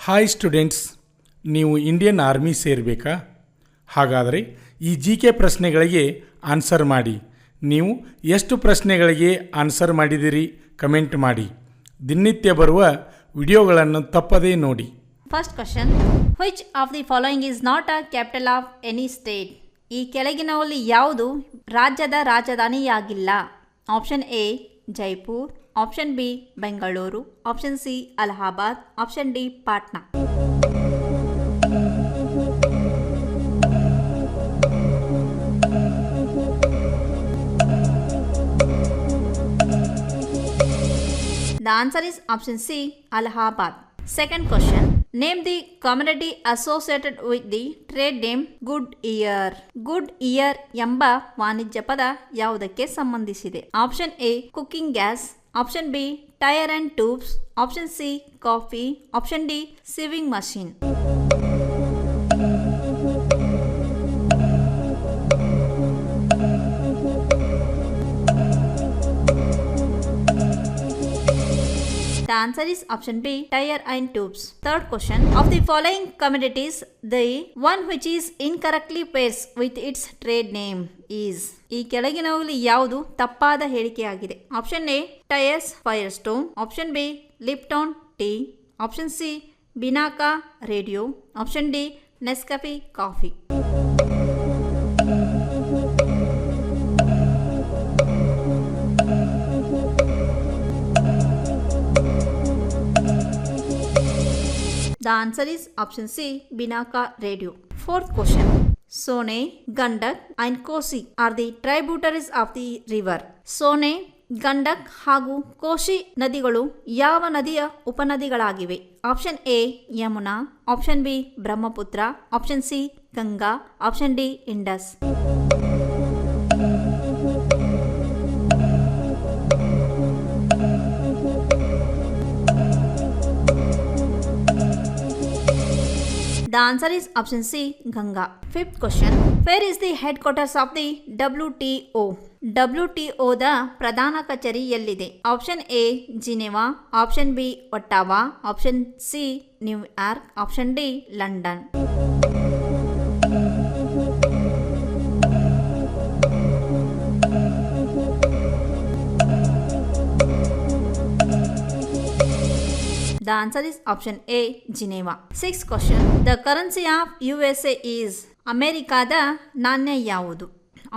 Hi students, ನೀವು Indian army ಸೇರಬೇಕಾ? ಹಾಗಾದರೆ ಈ GK ಪ್ರಶ್ನೆಗಳಿಗೆ ಆನ್ಸರ್ ಮಾಡಿ. ನೀವು ಎಷ್ಟು ಪ್ರಶ್ನೆಗಳಿಗೆ ಆನ್ಸರ್ ಮಾಡಿದಿರಿ ಕಮೆಂಟ್ ಮಾಡಿ. ದಿನನಿತ್ಯ ಬರುವ ವಿಡಿಯೋಗಳನ್ನು ತಪ್ಪದೇ ನೋಡಿ. First question, which of the following is not a capital of any state? ಈ ಕೆಳಗಿನವಲ್ಲಿ ಯಾವುದು ರಾಜ್ಯದ ರಾಜಧಾನಿಯಾಗಿಲ್ಲ? Option A Jaipur, option B Bengaluru, option C Allahabad, option D Patna. The answer is option C, Allahabad. Second question, name the community associated with the trade name Good Year. Good Year ಎಂಬ ವಾಣಿಜ್ಯ ಪದ ಯಾವುದಕ್ಕೆ ಸಂಬಂಧಿಸಿದೆ? Option A cooking gas, option B tyre and tubes, option C coffee, option D ಸಿವಿಂಗ್ machine. The answer is option B, tire and tubes. Third question, of the following commodities, the one which is incorrectly pairs with its trade name is? ಈ ಕೆಳಗಿನವುಗಳಲ್ಲಿ ಯಾವುದು ತಪ್ಪಾದ ಹೇಳಿಕೆಯಾಗಿದೆ? Option A tyres Firestone, option B Lipton tea, option C Binaca radio, option D Nescafe coffee. The answer is option C, Binaka radio. Fourth question, Sone, Gandak and Kosi are the tributaries of the river. Sone, Gandak ಹಾಗೂ ಕೋಶಿ ನದಿಗಳು ಯಾವ ನದಿಯ ಉಪನದಿಗಳಾಗಿವೆ? Option A Yamuna, option B Brahmaputra, option C Ganga, option D Indus. The answer is option C, Ganga. Fifth question, where is the headquarters of the WTO? WTO ದ ಪ್ರಧಾನ ಕಚೇರಿ ಎಲ್ಲಿದೆ? Option A Geneva, option B Ottawa, option C New York, option D London. The answer is option A, Geneva. Sixth question, the currency of USA is? ಅಮೆರಿಕಾದ ನಾಣ್ಯ ಯಾವುದು?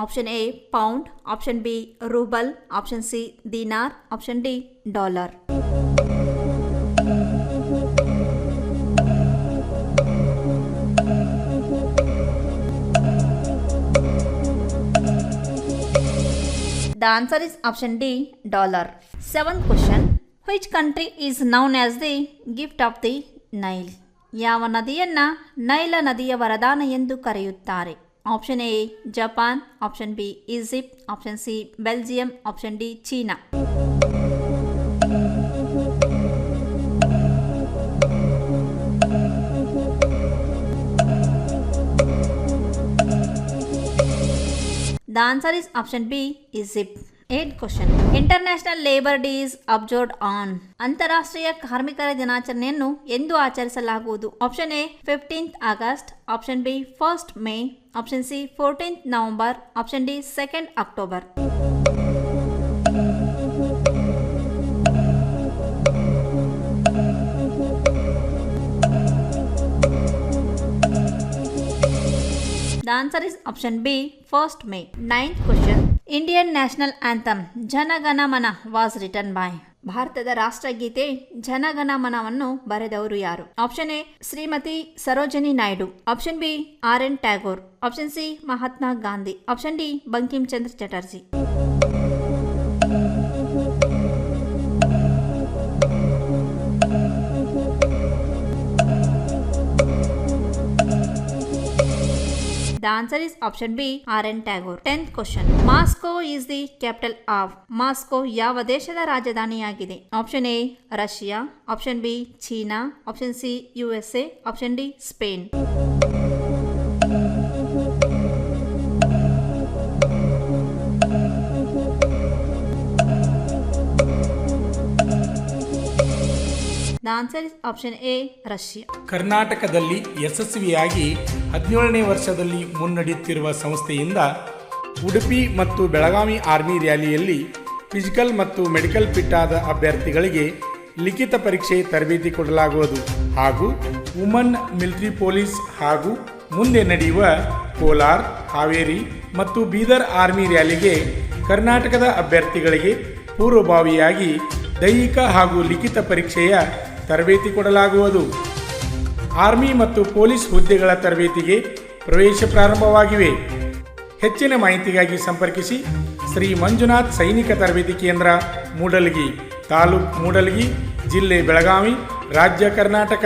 Option A pound, option B rouble, option C dinar, option D dollar. The answer is option D, dollar. Seventh question, which country is known as the gift of the Nile? ಯಾವ ನದಿಯನ್ನ ನೈಲ ನದಿಯ ವರದಾನ ಎಂದು ಕರೆಯುತ್ತಾರೆ? Option A Japan, option B Egypt, option C Belgium, option D China. The answer is option B, Egypt. 8th question, international labour day is observed on? ಅಂತಾರಾಷ್ಟ್ರೀಯ ಕಾರ್ಮಿಕರ ದಿನಾಚರಣೆಯನ್ನು ಎಂದು ಆಚರಿಸಲಾಗುವುದು? Option A 15th August, option B 1st May, option C 14th November, option D 2nd October. The answer is option B, 1st May. 9th question, Indian national anthem Jana Mana was written by? ಭಾರತದ ರಾಷ್ಟ್ರಗೀತೆ ಜನಗಣ ಮನವನ್ನು ಬರೆದವರು ಯಾರು? Option A Shrimati Sarojini Naidu, option B RN Tagore, option C Mahatma Gandhi, option D Bankim Chandra Chatterjee. The answer is option B, RN Tagore. 10th question, Moscow is the capital of? Moscow ಯಾವ ದೇಶದ ರಾಜಧಾನಿಯಾಗಿದೆ? Option A Russia, option B China, option C USA, option D Spain. The answer is option A, Russia. ಕರ್ನಾಟಕದಲ್ಲಿ ಯಶಸ್ವಿಯಾಗಿ 17ನೇ ವರ್ಷದಲ್ಲಿ ಮುನ್ನಡೆಯುತ್ತಿರುವ ಸಂಸ್ಥೆಯಿಂದ ಉಡುಪಿ ಮತ್ತು Belagavi army ರ್ಯಾಲಿಯಲ್ಲಿ physical ಮತ್ತು ಮೆಡಿಕಲ್ ಫಿಟ್ ಆದ ಅಭ್ಯರ್ಥಿಗಳಿಗೆ ಲಿಖಿತ ಪರೀಕ್ಷೆ ತರಬೇತಿ ಕೊಡಲಾಗುವುದು ಹಾಗೂ ವುಮನ್ ಮಿಲಿಟರಿ ಪೊಲೀಸ್ ಹಾಗೂ ಮುಂದೆ ನಡೆಯುವ ಕೋಲಾರ, ಹಾವೇರಿ ಮತ್ತು ಬೀದರ್ ಆರ್ಮಿ ರ್ಯಾಲಿಗೆ ಕರ್ನಾಟಕದ ಅಭ್ಯರ್ಥಿಗಳಿಗೆ ಪೂರ್ವಭಾವಿಯಾಗಿ ದೈಹಿಕ ಹಾಗೂ ಲಿಖಿತ ಪರೀಕ್ಷೆಯ ತರಬೇತಿ ಕೊಡಲಾಗುವುದು. ಆರ್ಮಿ ಮತ್ತು ಪೊಲೀಸ್ ಹುದ್ದೆಗಳ ತರಬೇತಿಗೆ ಪ್ರವೇಶ ಪ್ರಾರಂಭವಾಗಿವೆ. ಹೆಚ್ಚಿನ ಮಾಹಿತಿಗಾಗಿ ಸಂಪರ್ಕಿಸಿ ಶ್ರೀ ಮಂಜುನಾಥ್ ಸೈನಿಕ ತರಬೇತಿ ಕೇಂದ್ರ, ಮೂಡಲಗಿ, ತಾಲೂಕು ಮೂಡಲಗಿ, ಜಿಲ್ಲೆ ಬೆಳಗಾವಿ, ರಾಜ್ಯ ಕರ್ನಾಟಕ.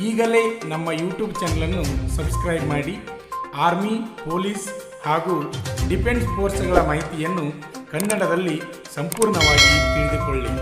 ಈಗಲೇ ನಮ್ಮ ಯೂಟ್ಯೂಬ್ ಚಾನಲನ್ನು ಸಬ್ಸ್ಕ್ರೈಬ್ ಮಾಡಿ ಆರ್ಮಿ, ಪೊಲೀಸ್ ಹಾಗೂ ಡಿಫೆನ್ಸ್ ಫೋರ್ಸ್ಗಳ ಮಾಹಿತಿಯನ್ನು ಕನ್ನಡದಲ್ಲಿ ಸಂಪೂರ್ಣವಾಗಿ ತಿಳಿದುಕೊಳ್ಳಿ.